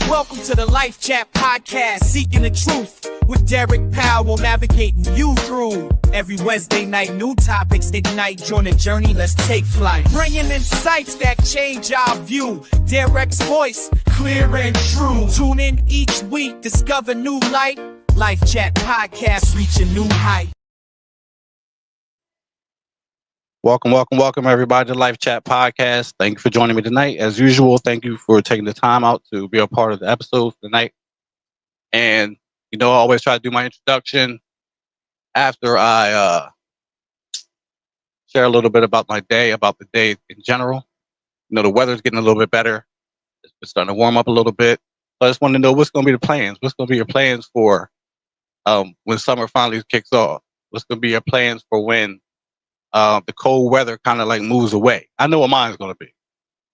Welcome to the Life Chat Podcast, seeking the truth with Derek Powell, navigating you through. Every Wednesday night, new topics ignite. Join the journey, let's take flight. Bringing insights that change our view. Derek's voice, clear and true. Tune in each week, discover new light. Life Chat Podcast, reach a new height. Welcome, everybody to Life Chat Podcast. Thank you for joining me tonight. As usual, thank you for taking the time out to be a part of the episode tonight. And, I always try to do my introduction after I share a little bit about my day, about the day in general. The weather's getting a little bit better. It's starting to warm up a little bit. So I just want to know what's going to be the plans. What's going to be your plans for when summer finally kicks off? What's going to be your plans for when the cold weather kind of like moves away? I know what mine's going to be.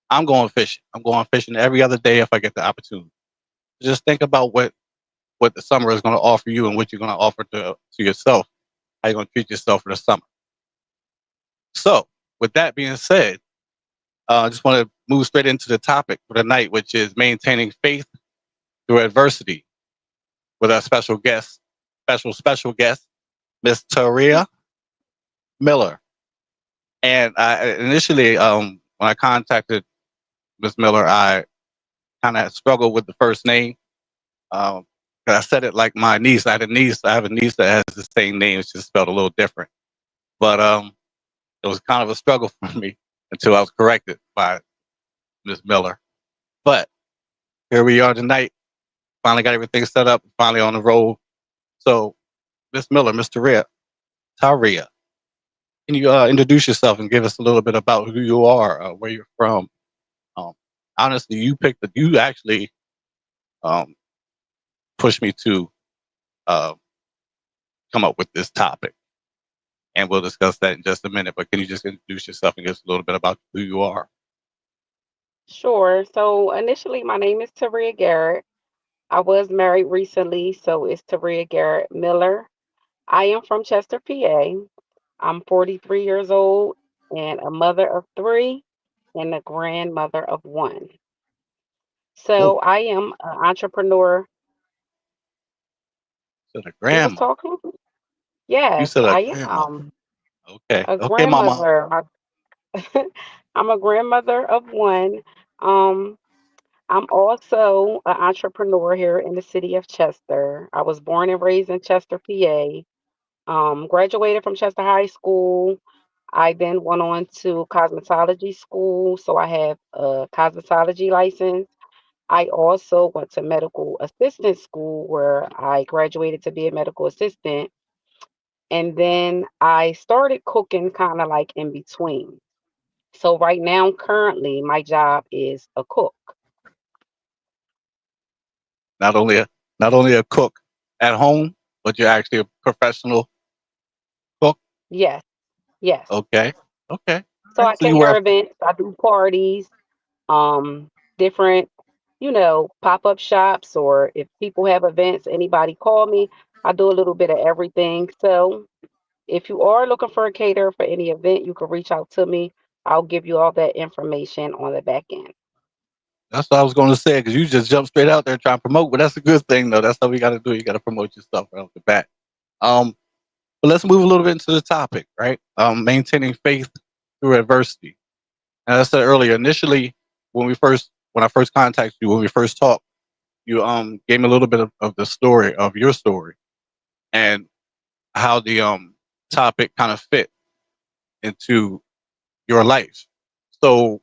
I'm going fishing. I'm going fishing every other day if I get the opportunity. Just think about what the summer is going to offer you and what you're going to offer to yourself. How you're going to treat yourself for the summer. So, with that being said, I just want to move straight into the topic for tonight, which is maintaining faith through adversity, with our special guest, Miss Tareeah Miller. And I initially, when I contacted Miss Miller, I kind of struggled with the first name. 'Cause I said it like my niece. I have a niece that has the same name. It's just spelled a little different. But it was kind of a struggle for me until I was corrected by Miss Miller. But here we are tonight. Finally got everything set up. Finally on the road. So, Miss Miller, Miss Tareeah, can you introduce yourself and give us a little bit about who you are, where you're from? Um, Honestly, you actually um, pushed me to uh, come up with this topic, and we'll discuss that in just a minute. But can you just introduce yourself and give us a little bit about who you are? Sure. So initially, my name is Tareeah Garrett. I was married recently, so it's Tareeah Garrett Miller. I am from Chester, PA. I'm 43 years old and a mother of three and a grandmother of one. Oh, So I am an entrepreneur. you said a Who was grandma. talking? You Yes, said a I grandma. am Okay, a okay, mama. grandmother. I'm a grandmother of one. Um, I'm also an entrepreneur here in the city of Chester. I was born and raised in Chester, PA. Graduated from Chester High School. I then went on to cosmetology school, so I have a cosmetology license. I also went to medical assistant school where I graduated to be a medical assistant. And then I started cooking kind of like in between. So right now, currently, my job is a cook. Not only a not only a cook at home, but you're actually a professional cook. Yes, yes. Okay, okay. All So right. I So you cater wear events, I do parties, different, pop-up shops, or if people have events, anybody call me, I do a little bit of everything. So if you are looking for a caterer for any event, you can reach out to me. I'll give you all that information on the back end. That's what I was going to say because you just jumped straight out there trying to promote, but that's a good thing though. That's how we got to do. You got to promote yourself right off the bat. Um, but let's move a little bit into the topic, right? Maintaining faith through adversity. And as I said earlier, initially when I first contacted you, when we first talked, you gave me a little bit of the story of your story and how the topic kind of fit into your life. So,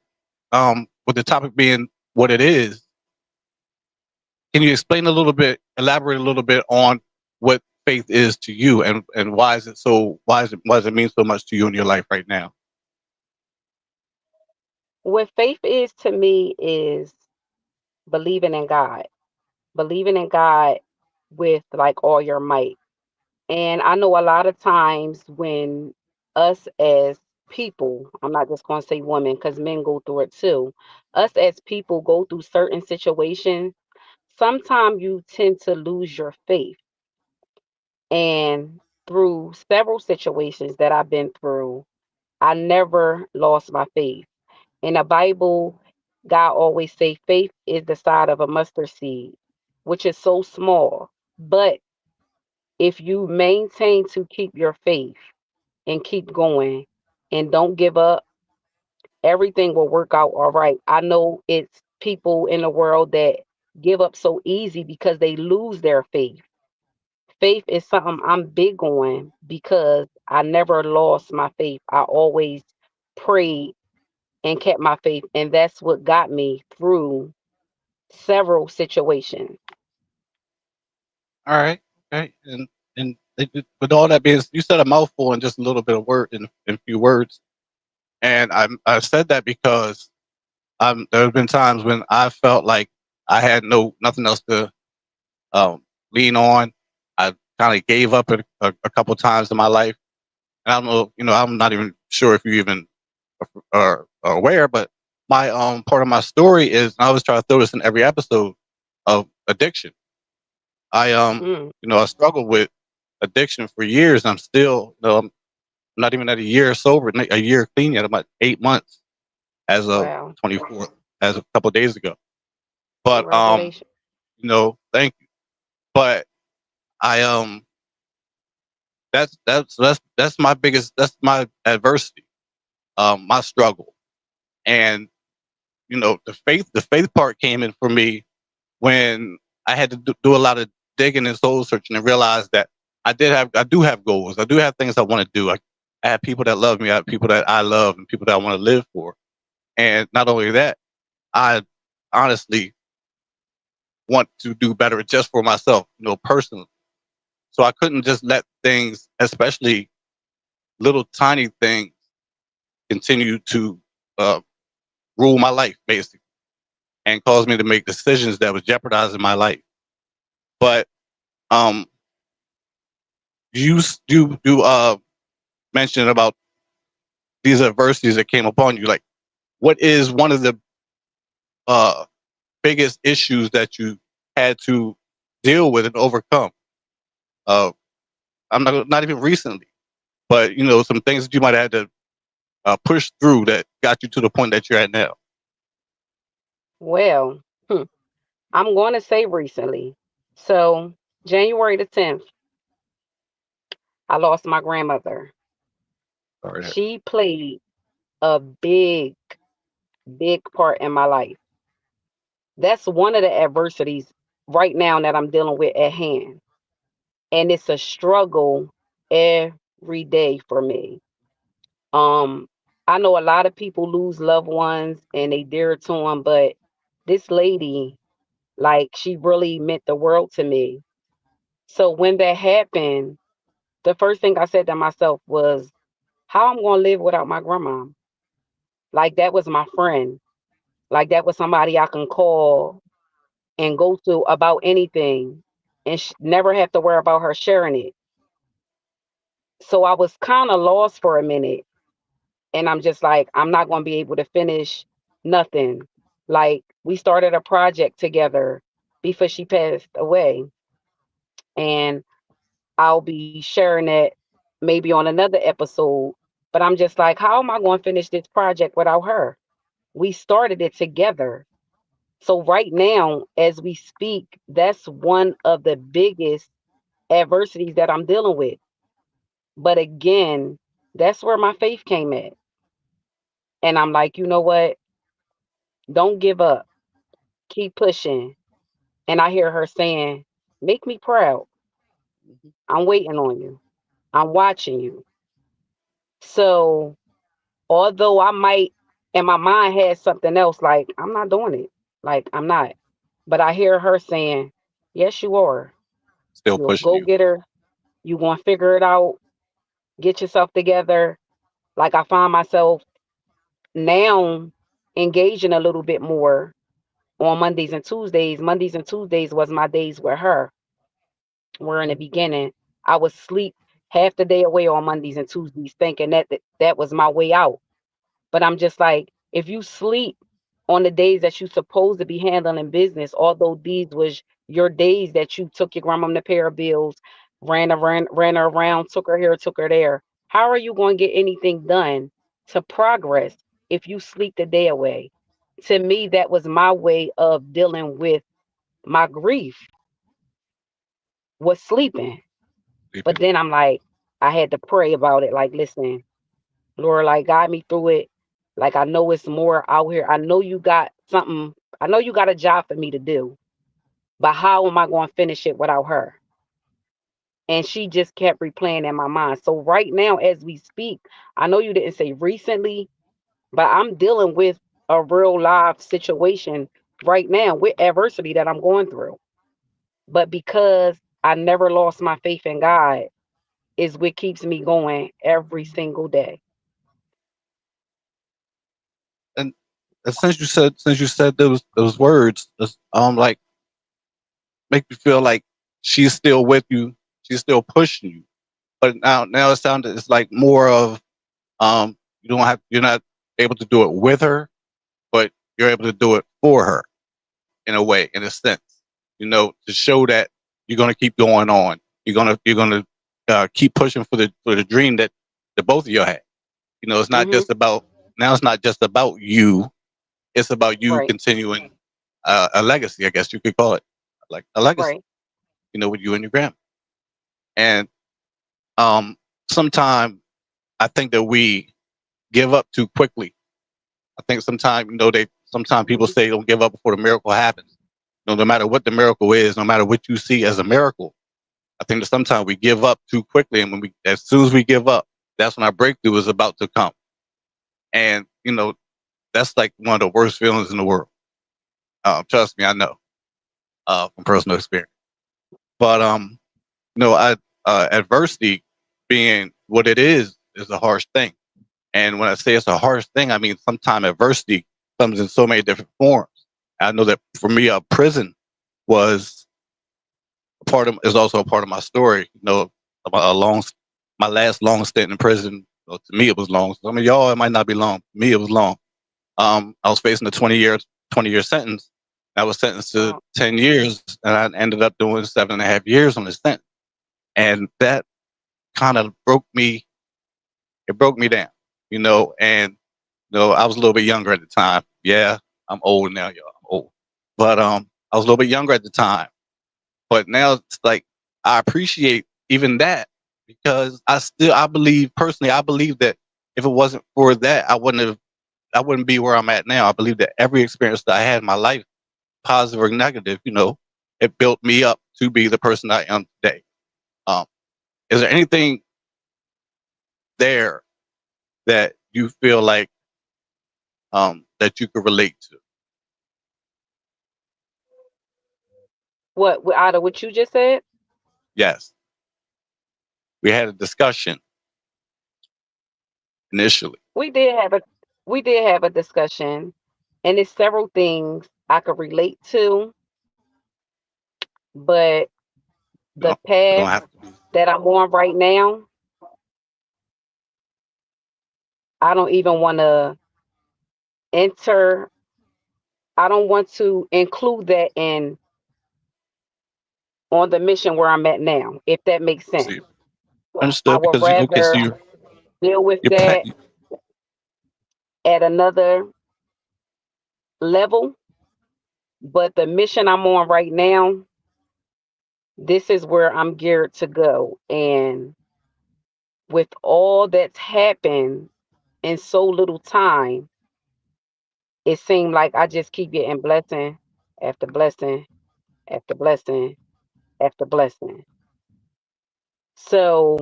with the topic being what it is, can you explain a little bit, elaborate a little bit on what faith is to you, and why does it mean so much to you in your life right now? What faith is to me is believing in God, believing in God with like all your might. And I know a lot of times when us as people, I'm not just going to say women because men go through it too, us as people go through certain situations, sometimes you tend to lose your faith. And through several situations that I've been through, I never lost my faith. In the Bible, God always say faith is the size of a mustard seed, which is so small. But if you maintain to keep your faith and keep going and don't give up, everything will work out all right. I know it's people in the world that give up so easy because they lose their faith. Faith is something I'm big on because I never lost my faith. I always prayed and kept my faith, and that's what got me through several situations. All right. Okay. With all that being, you said a mouthful in just a little bit of word in few words, and I said that because there have been times when I felt like I had nothing else to um, lean on. I kind of gave up a couple times in my life, and I don't know. I'm not even sure if you even are aware, but my part of my story is I always try to throw this in every episode of addiction. I Mm, I struggled with addiction for years, and I'm still, I'm not even at a year sober, a year clean yet. I'm at 8 months as of wow. 24th, as a couple of days ago. But Congratulations. thank you. But I that's my biggest, that's my adversity, my struggle, and the faith part came in for me when I had to do a lot of digging and soul searching and realize that I do have goals. I do have things I want to do. I have people that love me. I have people that I love and people that I want to live for. And not only that, I honestly want to do better just for myself, personally. So I couldn't just let things, especially little tiny things, continue to uh, rule my life, basically, and cause me to make decisions that was jeopardizing my life. But um, you mention about these adversities that came upon you. Like, what is one of the uh, biggest issues that you had to deal with and overcome? Uh, I'm not even recently, but some things that you might have had to push through that got you to the point that you're at now. Well, hmm, I'm going to say recently. So, January the 10th, I lost my grandmother. Sorry. She played a big, big part in my life. That's one of the adversities right now that I'm dealing with at hand. And it's a struggle every day for me. Um, I know a lot of people lose loved ones and they dear to them, but this lady, like, she really meant the world to me. So when that happened, the first thing I said to myself was, how I'm gonna live without my grandma? Like, that was my friend. Like, that was somebody I can call and go to about anything and never have to worry about her sharing it. So I was kind of lost for a minute. And I'm just like, I'm not going to be able to finish nothing. Like, we started a project together before she passed away. And I'll be sharing that maybe on another episode. But I'm just like, how am I going to finish this project without her? We started it together. So right now, as we speak, that's one of the biggest adversities that I'm dealing with. But again, that's where my faith came at. And I'm like, you know what? Don't give up. Keep pushing. And I hear her saying, make me proud. I'm waiting on you. I'm watching you. So although I might, and my mind has something else, like, I'm not doing it. Like, I'm not. But I hear her saying, yes, you are. Still You're a pushing go you. getter. You going to figure it out. Get yourself together. Like, I find myself now engaging a little bit more on Mondays and Tuesdays. Mondays and Tuesdays was my days with her. Where in the beginning, I would sleep half the day away on Mondays and Tuesdays, thinking that was my way out. But I'm just like, if you sleep on the days that you supposed to be handling business, although these was your days that you took your grandmom to pay her bills, ran her around, took her here, took her there. How are you going to get anything done to progress if you sleep the day away? to me, that was my way of dealing with my grief, was sleeping. But Sleeping. then I'm like, I had to pray about it. Like, listen, Lord, like, guide me through it. Like, I know it's more out here. I know you got something. I know you got a job for me to do, but how am I going to finish it without her? And she just kept replaying in my mind. So right now, as we speak, I know you didn't say recently, but I'm dealing with a real live situation right now with adversity that I'm going through. But because I never lost my faith in God, is what keeps me going every single day. And, and since you said those words, like make you feel like she's still with you, she's still pushing you. But now it's like more of you're not able to do it with her, but you're able to do it for her in a way, in a sense. To show that you're gonna keep going on. You're gonna keep pushing for the dream that the both of you had. It's not Mhm. just about now. It's not just about you. It's about you Right. continuing a legacy. I guess you could call it like a legacy. Right. With you and your grandma. And um, sometimes I think that we give up too quickly. I think sometimes sometimes people Mhm. say don't give up before the miracle happens. No matter what the miracle is, no matter what you see as a miracle, I think that sometimes we give up too quickly, and as soon as we give up, that's when our breakthrough is about to come. And that's like one of the worst feelings in the world. Trust me, I know from personal experience. But I adversity being what it is a harsh thing. And when I say it's a harsh thing, I mean sometimes adversity comes in so many different forms. I know that for me, prison was is also a part of my story. About my last long stint in prison. Well, to me, it was long. Some of y'all, it might not be long. For me, it was long. I was facing a 20-year sentence. I was sentenced to Wow. 10 years, and I ended up doing 7.5 years on the sentence. And that kind of broke me. It broke me down, and I was a little bit younger at the time. Yeah, I'm old now, y'all. I'm old, but I was a little bit younger at the time. But now it's like I appreciate even that because I believe personally, I believe that if it wasn't for that, I wouldn't be where I'm at now. I believe that every experience that I had in my life, positive or negative, it built me up to be the person I am today. Um, is there anything there that you feel like that you could relate to? What out of what you just said? Yes, we had a discussion initially. We did have a we did have a discussion, and it's several things I could relate to, but You the don't, you don't path have to be. that I'm on right now, I don't even want to enter. I don't want to include that in on the mission where I'm at now, if that makes sense. See, I understood would because okay, so rather deal with you're that at another level, but the mission I'm on right now, this is where I'm geared to go. And with all that's happened in so little time, it seemed like I just keep getting blessing after blessing after blessing after blessing. So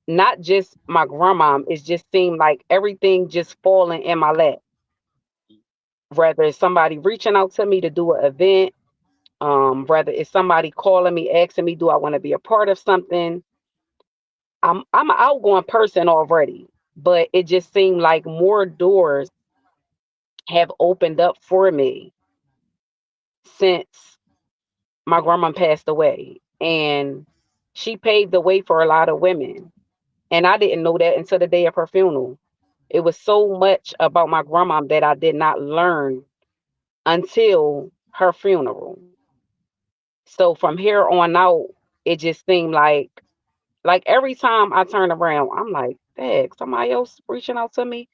not just my grandma, it just seemed like everything just falling in my lap. Whether it's somebody reaching out to me to do an event, whether it's somebody calling me, asking me, do I want to be a part of something? I'm an outgoing person already, but it just seemed like more doors have opened up for me since my grandma passed away. And she paved the way for a lot of women. And I didn't know that until the day of her funeral. It was so much about my grandma that I did not learn until her funeral. So from here on out, it just seemed like every time I turn around, I'm like, dang, somebody else reaching out to me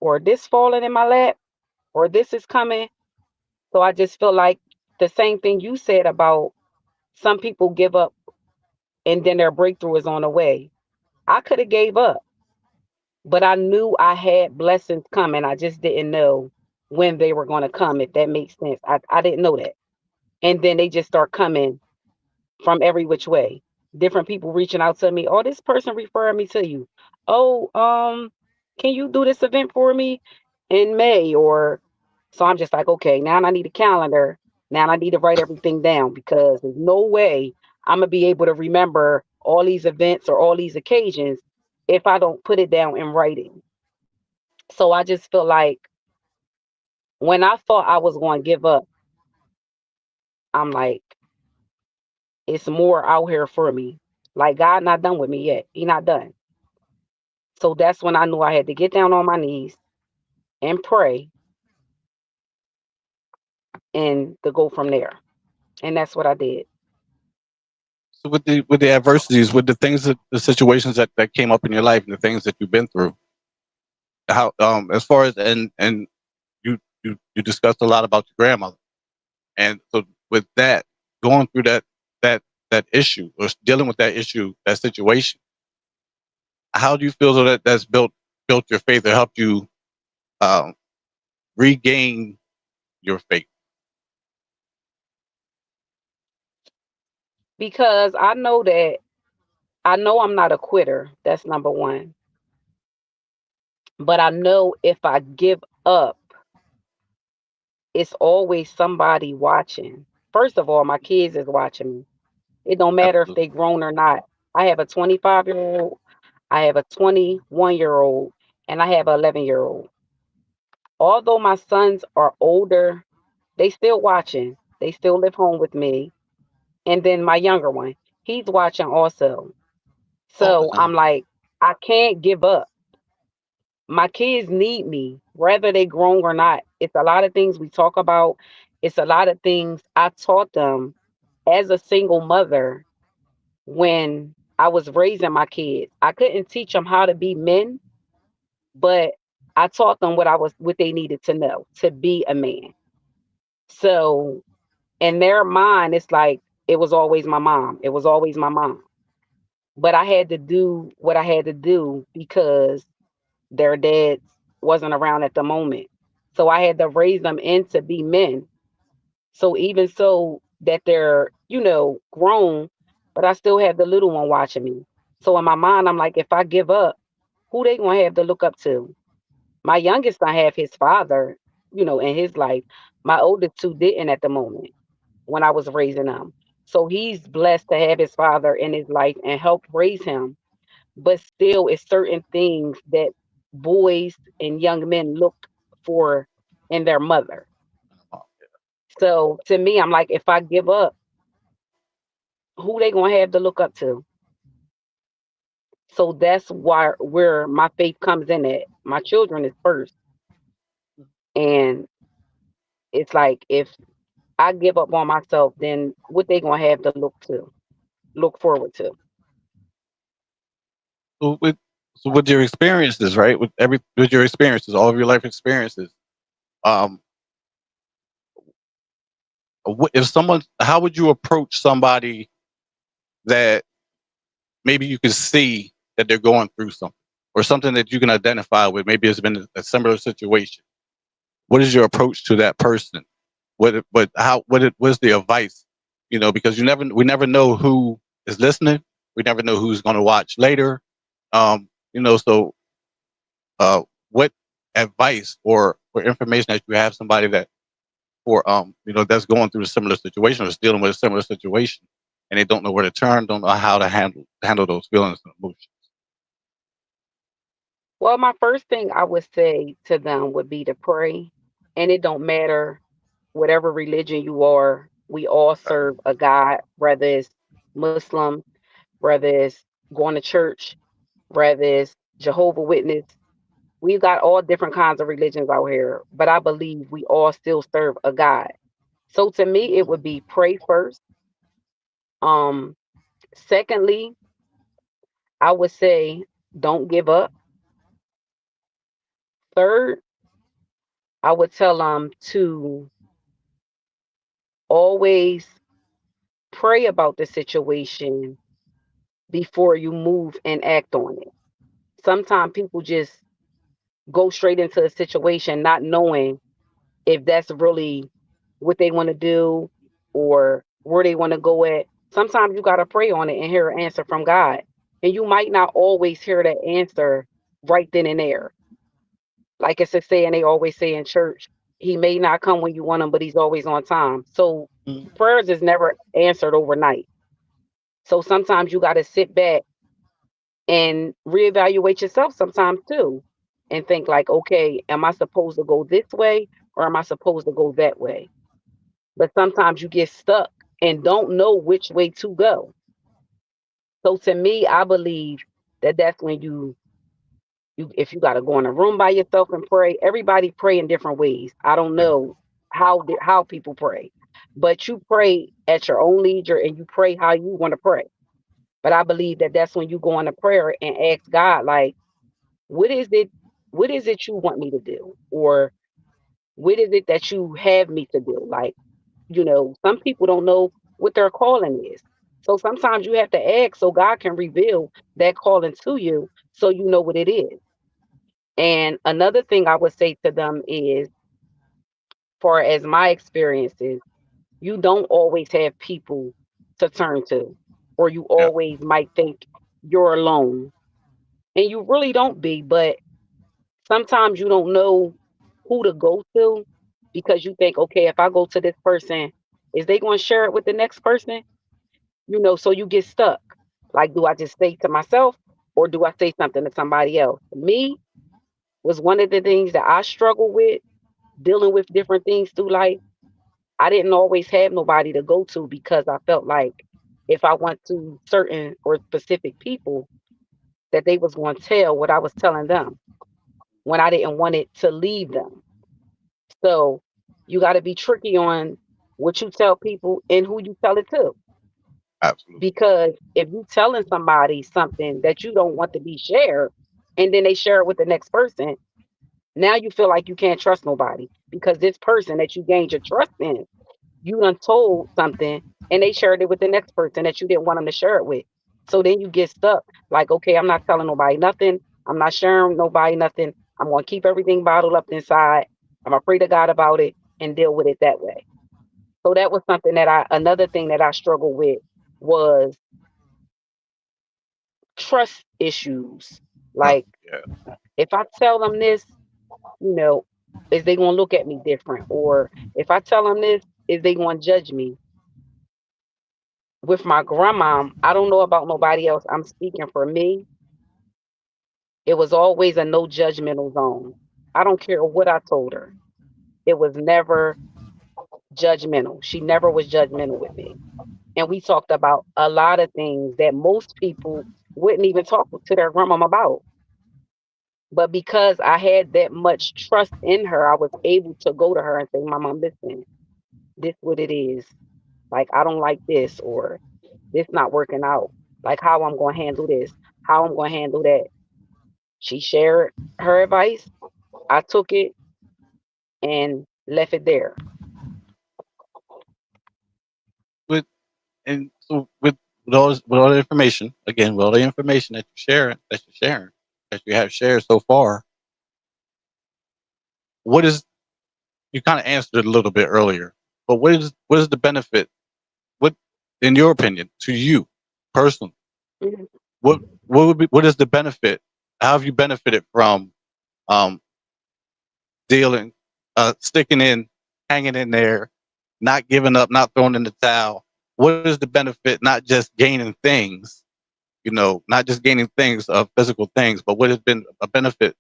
or this falling in my lap. or this is coming. So I just feel like the same thing you said about some people give up and then their breakthrough is on the way. I could have gave up, but I knew I had blessings coming. I just didn't know when they were going to come, if that makes sense. I didn't know that. And then they just start coming from every which way. Different people reaching out to me. Oh, this person referred me to you. Oh, can you do this event for me in May? Or so I'm just like, okay, now I need a calendar. Now I need to write everything down because there's no way I'm gonna be able to remember all these events or all these occasions if I don't put it down in writing. So I just feel like when I thought I was going to give up, I'm like, it's more out here for me. Like God not done with me yet. He not done. So that's when I knew I had to get down on my knees and pray and to go from there. And that's what I did. So with the adversities, with the things that the situations that came up in your life and the things that you've been through, how as far as and you discussed a lot about your grandmother, and so with that going through that that issue or dealing with that issue, that situation, how do you feel that that's built your faith or helped you um, regain your faith? Because I know I'm not a quitter. That's number one. But I know if I give up, it's always somebody watching. First of all, my kids is watching me. It don't matter if Absolutely. they grown or not. I have a 25-year-old, I have a 21-year-old, and I have an 11-year-old. Although my sons are older, they still watching. They still live home with me. And then my younger one, he's watching also. All the So I'm time. like, I can't give up. My kids need me, whether they grown or not. It's a lot of things we talk about. It's a lot of things I taught them as a single mother when I was raising my kids. I couldn't teach them how to be men, but I taught them what they needed to know to be a man. So in their mind, it's like it was always my mom. It was always my mom. But I had to do what I had to do because their dads wasn't around at the moment. So I had to raise them in to be men. So even so that they're, grown, but I still have the little one watching me. So in my mind, I'm like, if I give up, who they gonna have to look up to? My youngest I have his father, in his life. My oldest two didn't at the moment when I was raising them. So he's blessed to have his father in his life and help raise him. But still, it's certain things that boys and young men look for in their mother. So to me, I'm like, if I give up, who they gonna have to look up to? So that's where my faith comes in at. My children is first. And it's like if I give up on myself, then what they gonna have to look forward to. So with your experiences, right? With your experiences, all of your life experiences, um, if someone, how would you approach somebody that maybe you can see that they're going through something or something that you can identify with? Maybe it's been a similar situation. What is your approach to that person? What's the advice? Because we never know who is listening. We never know who's going to watch later. So uh, what advice or information that you have somebody that or that's going through a similar situation or is dealing with a similar situation and they don't know where to turn, don't know how to handle those feelings and emotions. Well, my first thing I would say to them would be to pray. And it don't matter whatever religion you are, we all Right. serve a God, whether it's Muslim, whether it's going to church, whether it's Jehovah Witness. We've got all different kinds of religions out here, but I believe we all still serve a God. So to me, it would be pray first. Um, Secondly, I would say don't give up. Third, I would tell them to always pray about the situation before you move and act on it. Sometimes people just go straight into a situation not knowing if that's really what they want to do or where they want to go at. Sometimes you got to pray on it and hear an answer from God. And you might not always hear that answer right then and there. Like it's a saying they always say in church, he may not come when you want him, but he's always on time. So Mm. prayers is never answered overnight. So sometimes you got to sit back and reevaluate yourself sometimes too and think like, okay, am I supposed to go this way or am I supposed to go that way? But sometimes you get stuck and don't know which way to go. So to me, I believe that that's when you if you got to go in a room by yourself and pray. Everybody pray in different ways. I don't Yeah, know how people pray, but you pray at your own leisure and you pray how you want to pray. But I believe that that's when you go into prayer and ask God like, what is it? What is it you want me to do, or what is it that you have me to do? Like, some people don't know what their calling is. So sometimes you have to ask so God can reveal that calling to you so you know what it is. And another thing I would say to them is, far as my experiences, you don't always have people to turn to, or you yeah, always might think you're alone. And you really don't be, but sometimes you don't know who to go to because you think, okay, if I go to this person, is they going to share it with the next person? So you get stuck. Like, do I just say to myself or do I say something to somebody else? Me was one of the things that I struggle with dealing with different things through life. I didn't always have nobody to go to because I felt like if I went to certain or specific people, that they was going to tell what I was telling them when I didn't want it to leave them. So you got to be tricky on what you tell people and who you tell it to. absolutely. Because if you telling somebody something that you don't want to be shared, and then they share it with the next person, now you feel like you can't trust nobody because this person that you gained your trust in, you done told something and they shared it with the next person that you didn't want them to share it with. So then you get stuck. Like, okay, I'm not telling nobody nothing. I'm not sharing nobody nothing. I'm gonna keep everything bottled up inside. I'm gonna pray to God about it and deal with it that way. So that was something that another thing that I struggled with was trust issues. Oh, Like, yeah. if I tell them this, you know, is they gonna look at me different? Or if I tell them this, is they gonna judge me? With my grandma, I don't know about nobody else. I'm speaking for me. It was always a no judgmental zone. I don't care what I told her. It was never judgmental. She never was judgmental with me. And we talked about a lot of things that most people wouldn't even talk to their grandmama about. But because I had that much trust in her, I was able to go to her and say, Mama, listen, this what it is. Like, I don't like this, or this not working out. Like, how I'm going to handle this, how I'm going to handle that. She shared her advice. I took it and left it there. With and so with all the information, again, with all the information that you have shared so far, what is you kind of answered it a little bit earlier, but what is the benefit? What, in your opinion, to you personally, Mhm. what is the benefit? How have you benefited from um dealing, sticking in, hanging in there, not giving up, not throwing in the towel? What is the benefit? Not just gaining things, not just gaining things of physical things, but what has been a benefit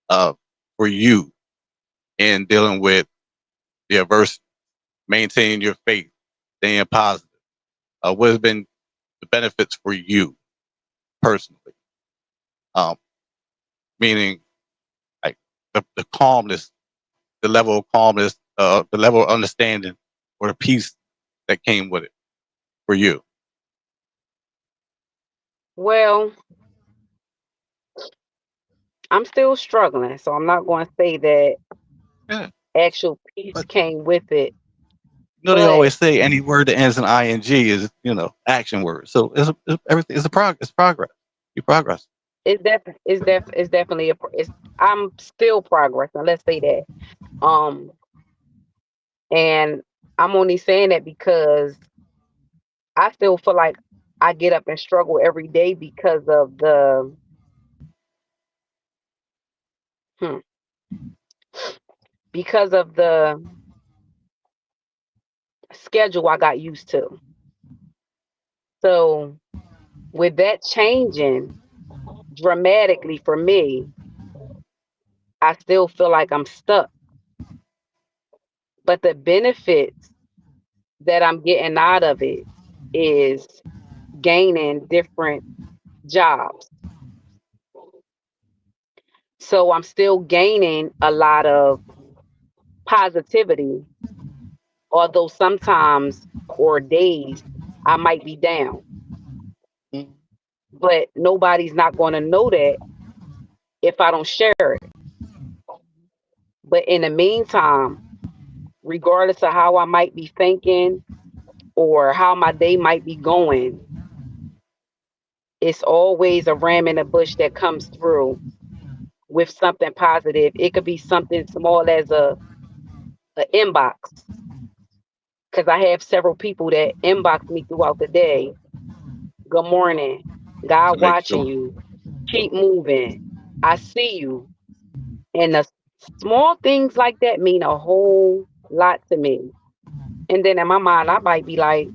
uh, for you in dealing with the adversity, maintaining your faith, staying positive? What has been the benefits for you personally? Um, Meaning, like the calmness, the level of calmness, the level of understanding, or the peace that came with it for you. Well, I'm still struggling, so I'm not going to say that Yeah, actual peace But came with it. they But always say any word that ends in ing is action word. So everything is a it's progress. You progress. it's definitely I'm still progressing. Let's say that. Um, and I'm only saying that because I still feel like I get up and struggle every day because of hmm, the schedule I got used to. So with that changing dramatically for me, I still feel like I'm stuck. But the benefits that I'm getting out of it is gaining different jobs. So I'm still gaining a lot of positivity, although sometimes or days I might be down. Mm. But nobody's not going to know that if I don't share it. But in the meantime, regardless of how I might be thinking or how my day might be going, it's always a ram in the bush that comes through with something positive. It could be something small as a inbox, because I have several people that inbox me throughout the day. Good morning. To God make watching sure. you. Keep moving. I see you. And the small things like that mean a whole lot to me. And then in my mind, I might be like,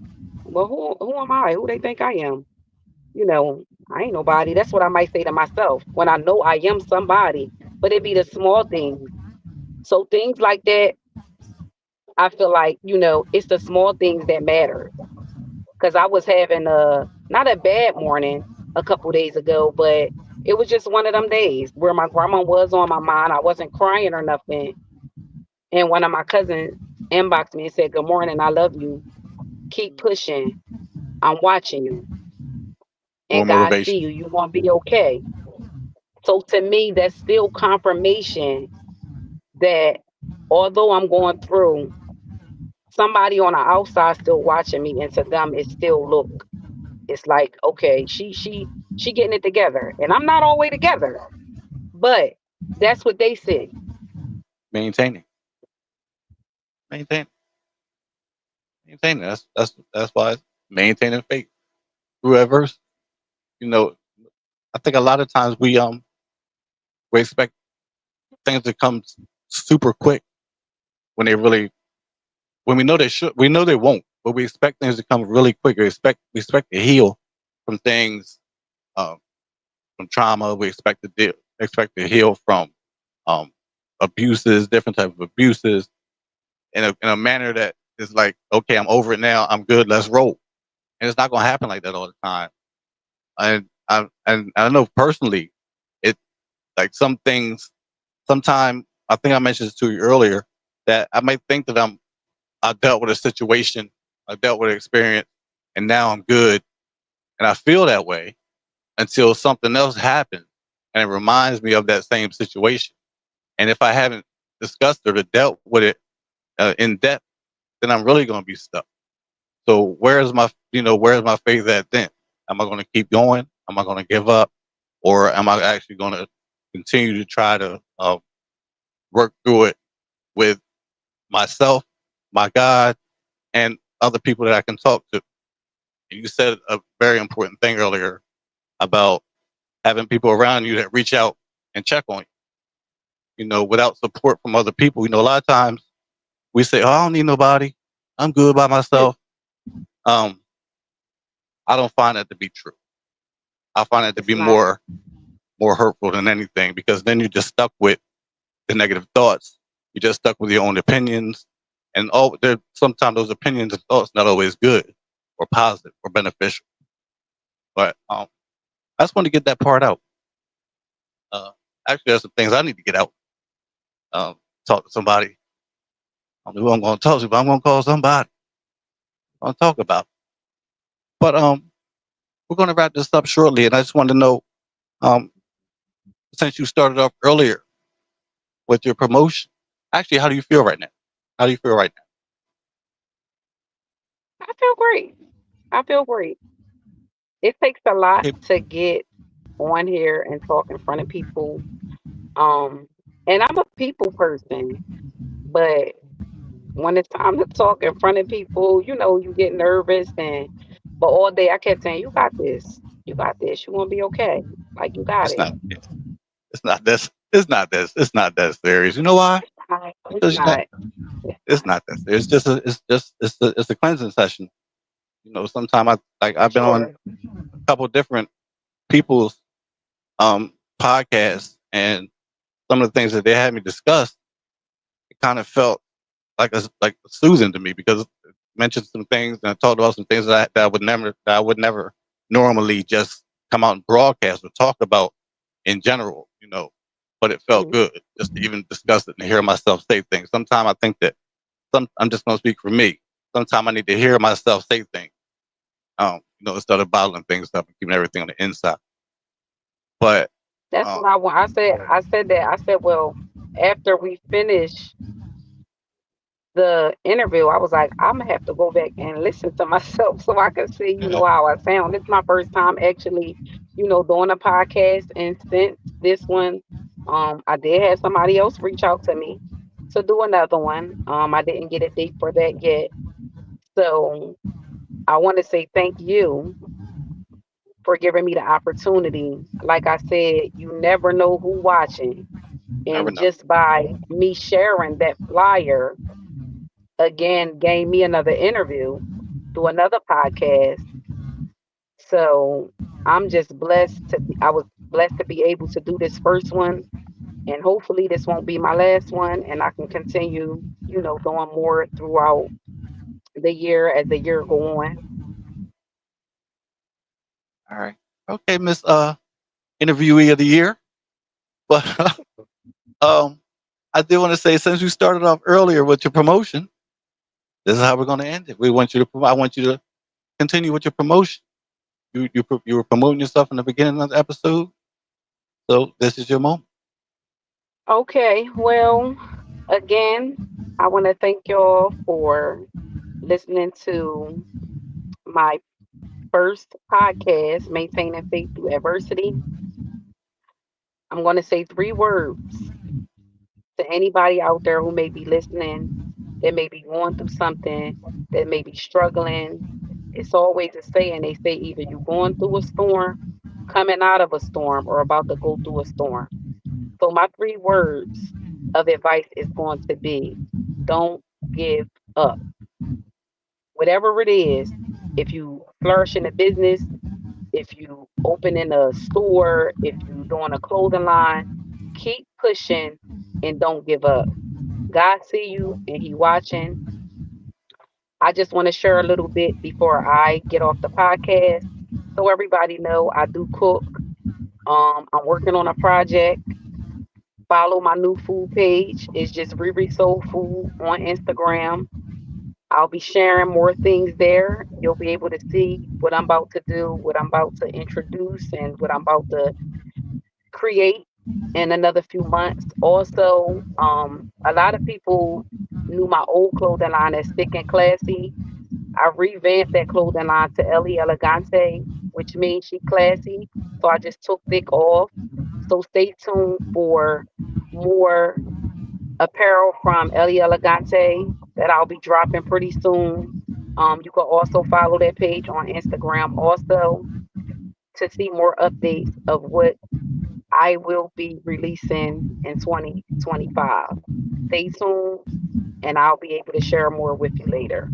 well, who am I? Who they think I am? You know, I ain't nobody. That's what I might say to myself when I know I am somebody. But it be the small things. So things like that, I feel like, it's the small things that matter. Because I was having not a bad morning a couple days ago, but it was just one of them days where my grandma was on my mind. I wasn't crying or nothing. And one of my cousins inboxed me and said, "Good morning, I love you. Keep pushing. I'm watching you. More And God motivation. see you. You gonna be okay." So to me, that's still confirmation that although I'm going through, somebody on the outside still watching me, and to them it still look, it's like, okay, she getting it together. And I'm not all the way together, but that's what they see. Maintaining. Maintain. Maintaining. That's why it's maintaining faith through adversity. You know, I think a lot of times we expect things to come super quick when they really when we know they should, we know they won't, but we expect things to come really quick. We expect to heal from things, um, from trauma. We expect to heal from um, abuses, different type of abuses, in a manner that is like, okay, I'm over it now. I'm good. Let's roll. And it's not going to happen like that all the time. And I know personally, it like some things. Sometime I think I mentioned this to you earlier that I might think that I dealt with a situation, I dealt with an experience, and now I'm good. And I feel that way until something else happens and it reminds me of that same situation. And if I haven't discussed it or dealt with it in depth, then I'm really going to be stuck. So where's my faith at then? Am I going to keep going? Am I going to give up? Or am I actually going to continue to try to work through it with myself, my God, and other people that I can talk to? You said a very important thing earlier about having people around you that reach out and check on you. Without support from other people, a lot of times we say, "Oh, I don't need nobody. I'm good by myself." Um, I don't find that to be true. I find it to It's be not. more hurtful than anything because then you're just stuck with the negative thoughts. You're just stuck with your own opinions, and sometimes those opinions and thoughts not always good or positive or beneficial. But I just want to get that part out. Uh, Actually, there's some things I need to get out. Um, Talk to somebody. I don't know who I'm going to talk to, but I'm going to call somebody. I'm going to talk about it. But we're going to wrap this up shortly, and I just wanted to know, um, since you started off earlier with your promotion. Actually, how do you feel right now? How do you feel right I feel great. I feel great. It takes a lot now? Okay, to get on here and talk in front of people. Um, and I'm a people person, but when it's time to talk in front of people, you get nervous but all day I kept saying, "You got this. You got this. You're gonna be okay. Like you got it's it." not. It's not this. It's not this. It's not that serious. You know why? It's not. It's Because you know not. It's it's not. not that. It's just a. It's just. It's a cleansing session. You know, sometimes I've been on Sure. a couple different people's podcasts, and some of the things that they had me discuss, it kind of felt like soothing to me because it mentioned some things and I talked about some things that I would never normally just come out and broadcast or talk about in general, you know. But it felt Mhm. good just to even discuss it and hear myself say things. Sometimes I think that I'm just gonna speak for me. Sometimes I need to hear myself say things, instead of bottling things up and keeping everything on the inside. But That's um, what I want. I said that. I said, well, after we finish the interview, I was like, I'm gonna have to go back and listen to myself so I can see, yeah, how I sound. It's my first time actually, doing a podcast, and since this one, I did have somebody else reach out to me to do another one. I didn't get a date for that yet. So I want to say thank you for giving me the opportunity. Like I said, you never know who watching. never And know. just by me sharing that flyer again gave me another interview through another podcast. So I'm just I was blessed to be able to do this first one, and hopefully this won't be my last one and I can continue, doing more throughout the year as the year go on. All right, okay, Miss Interviewee of the Year. But um, I did want to say since you started off earlier with your promotion, this is how we're going to end it. I want you to continue with your promotion. You were promoting yourself in the beginning of the episode, so this is your moment. Okay, well, again, I want to thank y'all for listening to my first podcast, Maintaining Faith Through Adversity. I'm going to say three words to anybody out there who may be listening, that may be going through something, that may be struggling. It's always a saying, they say either you're going through a storm, coming out of a storm, or about to go through a storm. So, my three words of advice is going to be don't give up. Whatever it is, if you flourish in a business, if you opening a store, if you doing a clothing line, keep pushing and don't give up. God see you and he watching. I just want to share a little bit before I get off the podcast. So everybody know I do cook. I'm working on a project. Follow my new food page. It's just Riri Soul Food on Instagram. I'll be sharing more things there. You'll be able to see what I'm about to do, what I'm about to introduce, and what I'm about to create in another few months. Also, a lot of people knew my old clothing line as Thick and Classy. I revamped that clothing line to Ellie Elegante, which means she classy. So I just took Thick off. So stay tuned for more apparel from Ellie Elegante that I'll be dropping pretty soon. You can also follow that page on Instagram also to see more updates of what I will be releasing in 2025. Stay tuned and I'll be able to share more with you later.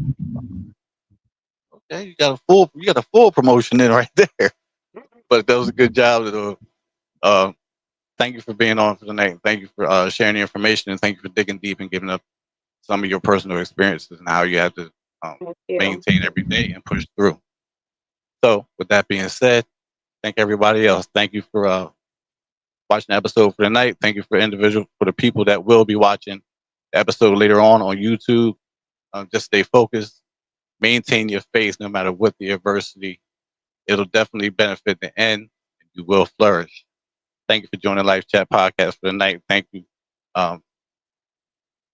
Okay, you got a full promotion in right there. But that was a good job. Thank you for being on for the night. Thank you for sharing the information, and thank you for digging deep and giving up some of your personal experiences and how you have to um, Thank you. maintain every day and push through. So, with that being said, thank everybody else. Thank you for watching the episode for the night. Thank you for the people that will be watching the episode later on YouTube. Just stay focused, maintain your faith no matter what the adversity. It'll definitely benefit the end, and you will flourish. Thank you for joining Life Chat Podcast for the night. Thank you. Um,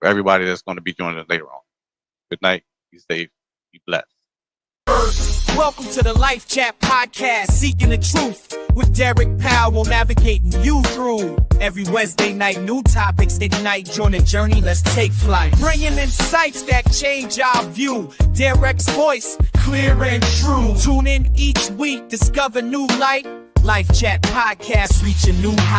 for everybody that's going to be joining us later on. Good night. Be safe. Be blessed. Welcome to the Life Chat Podcast, seeking the truth with Derek Powell, navigating you through. Every Wednesday night, new topics ignite. Join the journey, let's take flight. Bringing insights that change our view. Derek's voice, clear and true. Tune in each week, discover new light. Life Chat Podcast, reach a new height.